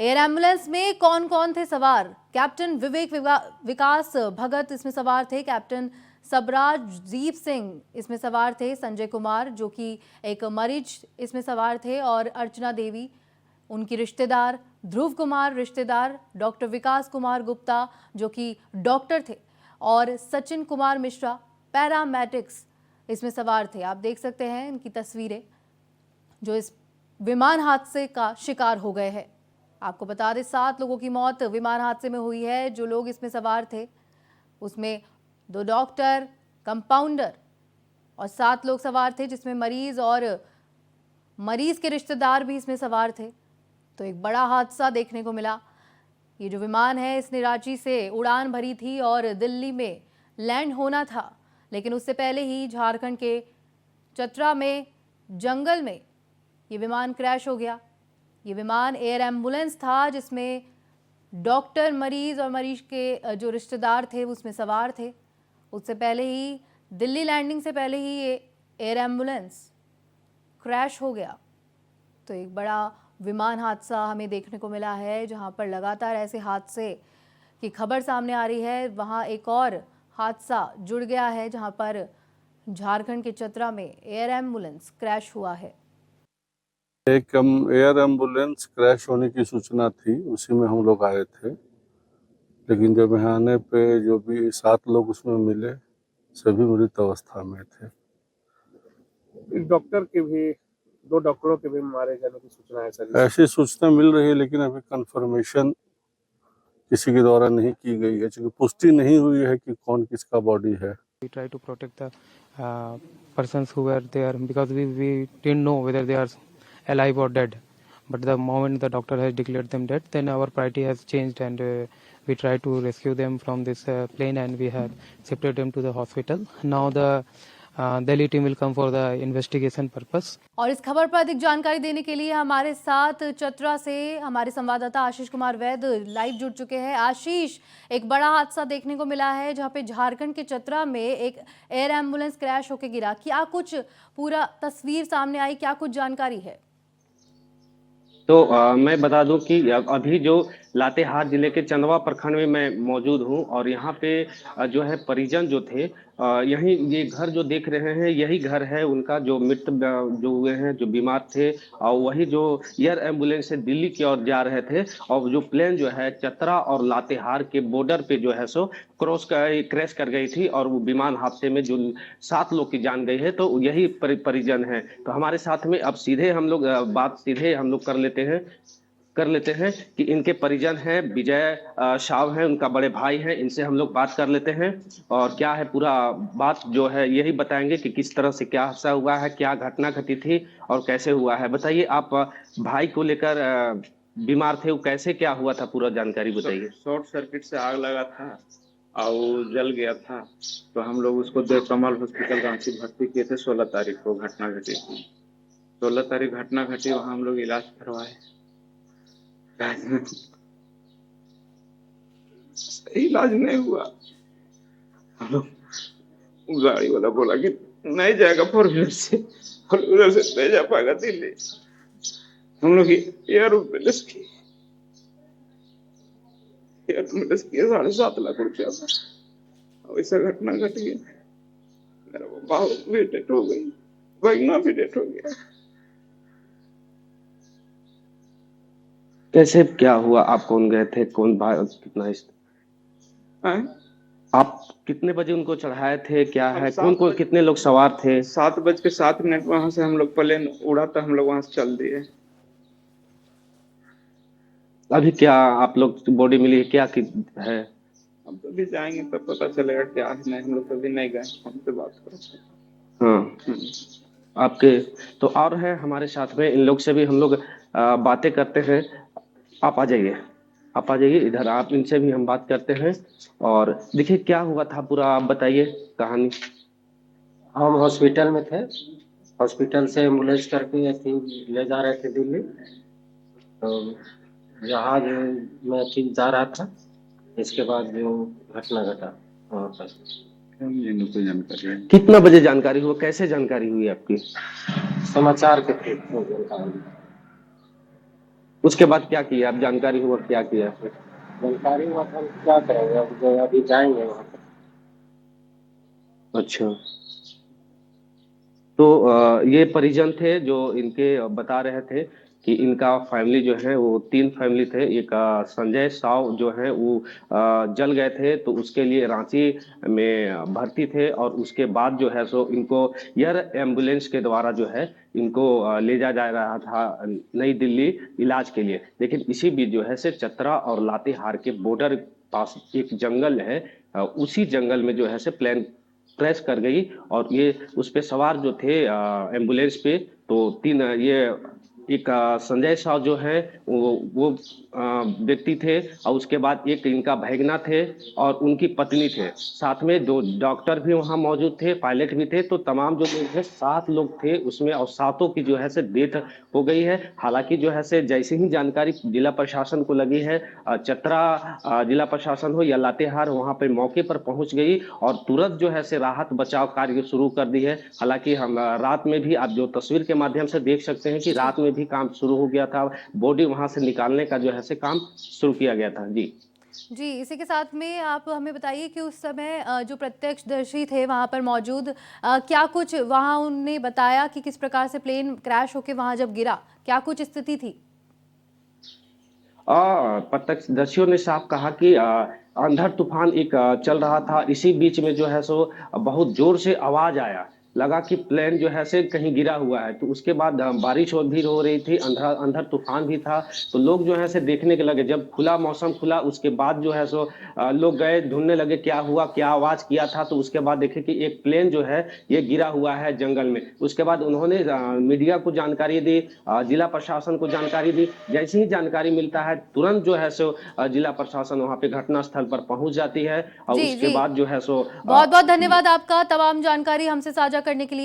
Air ambulance में कौन कौन थे सवार? कैप्टन विकास भगत इसमें सवार थे, कैप्टन सबराजदीप सिंह इसमें सवार थे, संजय कुमार जो कि एक मरीज इसमें सवार थे, और अर्चना देवी उनकी रिश्तेदार, ध्रुव कुमार रिश्तेदार, डॉक्टर विकास कुमार गुप्ता जो कि डॉक्टर थे, और सचिन कुमार मिश्रा पैरामेडिक्स इसमें सवार थे। आप देख सकते हैं इनकी तस्वीरें जो इस विमान हादसे का शिकार हो गए हैं। आपको बता दें 7 लोगों की मौत विमान हादसे में हुई है। जो लोग इसमें सवार थे उसमें 2 डॉक्टर, कंपाउंडर और 7 लोग सवार थे, जिसमें मरीज और मरीज के रिश्तेदार भी इसमें सवार थे। तो एक बड़ा हादसा देखने को मिला। ये जो विमान है इसने रांची से उड़ान भरी थी और दिल्ली में लैंड होना था, लेकिन उससे पहले ही झारखंड के चतरा में जंगल में ये विमान क्रैश हो गया। ये विमान एयर एम्बुलेंस था जिसमें डॉक्टर, मरीज और मरीज के जो रिश्तेदार थे उसमें सवार थे। उससे पहले ही दिल्ली लैंडिंग से पहले ही ये एयर एम्बुलेंस क्रैश हो गया। तो एक बड़ा विमान हादसा हमें देखने को मिला है। जहां पर लगातार ऐसे हादसे की खबर सामने आ रही है, वहां एक और हादसा जुड़ गया है जहां पर झारखंड के चतरा में एयर एम्बुलेंस क्रैश हुआ है। एक एयर एम्बुलेंस क्रैश होने की सूचना थी, उसी में हम लोग आए थे। लेकिन जब यहाँ आने पे जो भी 7 लोग उसमें मिले सभी मृत अवस्था में थे। एक डॉक्टर के भी 2 डॉक्टरों के भी मारे जाने की सूचना है सर। ऐसी सूचना मिल रही है, लेकिन अभी कंफर्मेशन किसी के द्वारा नहीं की गई है, क्योंकि पुष्टि नहीं हुई है कि कौन किसका बॉडी है। We try to protect the persons who were there because we didn't know whether they are alive or dead. But the moment the doctor has declared them dead, then our priority has changed and we try to rescue them from this plane and we have shifted them to the hospital. Now the Delhi team will come for the investigation purpose. और इस खबर पर अधिक जानकारी देने के लिए हमारे साथ चतरा से हमारे संवाददाता आशीष कुमार वैद लाइव जुड़ चुके हैं। आशीष, एक बड़ा हादसा देखने को मिला है जहां पे झारखंड के चतरा में एक एयर एम्बुलेंस क्रैश होकर गिरा। क्या कुछ पूरा तस्वीर सामने आई, क्या कुछ जानकारी है? तो मैं बता दूं कि अभी जो लातेहार जिले के चंदवा प्रखंड में मैं मौजूद हूं और यहाँ पे जो है परिजन जो थे, यही ये घर जो देख रहे हैं यही घर है उनका, जो मृत जो हुए हैं, जो बीमार थे, और वही जो एयर एम्बुलेंस से दिल्ली की ओर जा रहे थे, और जो प्लेन जो है चतरा और लातेहार के बॉर्डर पे जो है सो क्रैश कर गई थी, और वो विमान हादसे में जो 7 लोग की जान गई है, तो यही परिजन है। तो हमारे साथ में अब सीधे हम लोग बात सीधे हम लोग कर लेते हैं कि इनके परिजन हैं, विजय शाव हैं, उनका बड़े भाई हैं, इनसे हम लोग बात कर लेते हैं और क्या है पूरा बात जो है यही बताएंगे कि किस तरह से क्या हादसा हुआ है, क्या घटना घटी थी और कैसे हुआ है। बताइए, आप भाई को लेकर बीमार थे, वो कैसे क्या हुआ था, पूरा जानकारी बताइए। शॉर्ट सर्किट से आग लगा था और वो जल गया था, तो हम लोग उसको देव कमल हॉस्पिटल रांची भर्ती किए थे। 16 तारीख को घटना घटी थी। 16 तारीख घटना घटी, वहाँ हम लोग इलाज करवाए, सही इलाज नहीं हुआ। हम लोग गाड़ी वाला बोला कि नहीं जाएगा 4 व्हीलर से, 4 व्हीलर से नहीं जा पाएगा दिल्ली। हम लोग एयर एम्बुलेंस की 7.5 लाख रुपया था। ऐसा घटना घट गया, मेरा बाबू भी डेथ हो गई, भगना भी डेथ हो गया। कैसे क्या हुआ, आप कौन गए थे, कौन भाई, कितना आप कितने बजे उनको चढ़ाए थे, क्या है, कौन कितने लोग सवार थे? 7:07 वहां से हम लोग प्लेन उड़ा था, हम लोग वहां से चल दिए। अभी क्या आप लोग बॉडी मिली क्या है? अब तो भी जाएंगे तब पता चलेगा क्या है। नहीं, हम लोग कभी नहीं गए, हमसे बात करो। हाँ, आपके तो और है हमारे साथ में, इन लोग से भी हम लोग बातें करते हैं। आप आ जाइए इधर, आप इनसे भी हम बात करते हैं और देखिए क्या हुआ था पूरा, आप बताइए कहानी। हम हॉस्पिटल में थे, हॉस्पिटल से एम्बुलेंस करके ले जा रहे थे दिल्ली, तो जहाज में जा रहा था। इसके बाद जो घटना घटा वहाँ पर जानकारी। कितना बजे जानकारी हुआ, कैसे जानकारी हुई आपकी? समाचार के थ्रू जानकारी। उसके बाद क्या किया, आप जानकारी हुआ क्या किया फिर? जानकारी हुआ था, हम क्या करेंगे, अब जो अभी जाएंगे वहाँ पे। अच्छा, तो ये परिजन थे जो इनके बता रहे थे कि इनका फैमिली जो है वो 3 फैमिली थे। एक संजय साव जो है वो जल गए थे, तो उसके लिए रांची में भर्ती थे, और उसके बाद जो है सो इनको एयर एम्बुलेंस के द्वारा जो है इनको ले जा जा रहा था नई दिल्ली इलाज के लिए। लेकिन इसी बीच जो है से चतरा और लातेहार के बॉर्डर पास एक जंगल है, उसी जंगल में जो है से प्लेन क्रैश कर गई, और ये उस पे सवार जो थे एम्बुलेंस पे, तो 3 ये एक संजय साव जो है वो व्यक्ति थे, और उसके बाद एक इनका भैगना थे और उनकी पत्नी थे। साथ में 2 डॉक्टर भी वहाँ मौजूद थे, पायलट भी थे। तो तमाम जो लोग हैं 7 लोग थे उसमें, और सातों की जो है से डेथ हो गई है। हालांकि जो है से जैसे ही जानकारी जिला प्रशासन को लगी है, चतरा जिला प्रशासन हो या लातेहार वहां पे मौके पर पहुंच गई और तुरंत जो है से राहत बचाव कार्य शुरू कर दी है। हालांकि हम रात में भी, आप जो तस्वीर के माध्यम से देख सकते हैं कि रात में भी काम शुरू हो गया था, बॉडी वहां से निकालने का जो है से काम शुरू किया गया था। जी जी, इसी के साथ में आप हमें बताइए कि उस समय जो प्रत्यक्षदर्शी थे वहाँ पर मौजूद, क्या कुछ वहाँ उनने बताया कि किस प्रकार से प्लेन क्रैश होके वहाँ जब गिरा, क्या कुछ स्थिति थी? प्रत्यक्षदर्शियों ने साफ कहा कि अंधड़ तूफान एक चल रहा था। इसी बीच में जो है सो बहुत जोर से आवाज आया, लगा कि प्लेन जो है से कहीं गिरा हुआ है। तो उसके बाद बारिश और भी हो रही थी, अंधड़ तूफान भी था। तो लोग जो है से देखने के लगे। जब खुला मौसम खुला उसके बाद जो है सो लोग गए ढूंढने लगे क्या हुआ, क्या आवाज किया था। तो उसके बाद देखे कि एक प्लेन जो है ये गिरा हुआ है जंगल में। उसके बाद उन्होंने मीडिया को जानकारी दी, जिला प्रशासन को जानकारी दी। जैसे ही जानकारी मिलता है तुरंत जो है सो जिला प्रशासन वहां पे घटनास्थल पर पहुंच जाती है, और जी, उसके जी। बाद जो है सो बहुत-बहुत धन्यवाद आपका तमाम जानकारी हमसे साझा करने के लिए।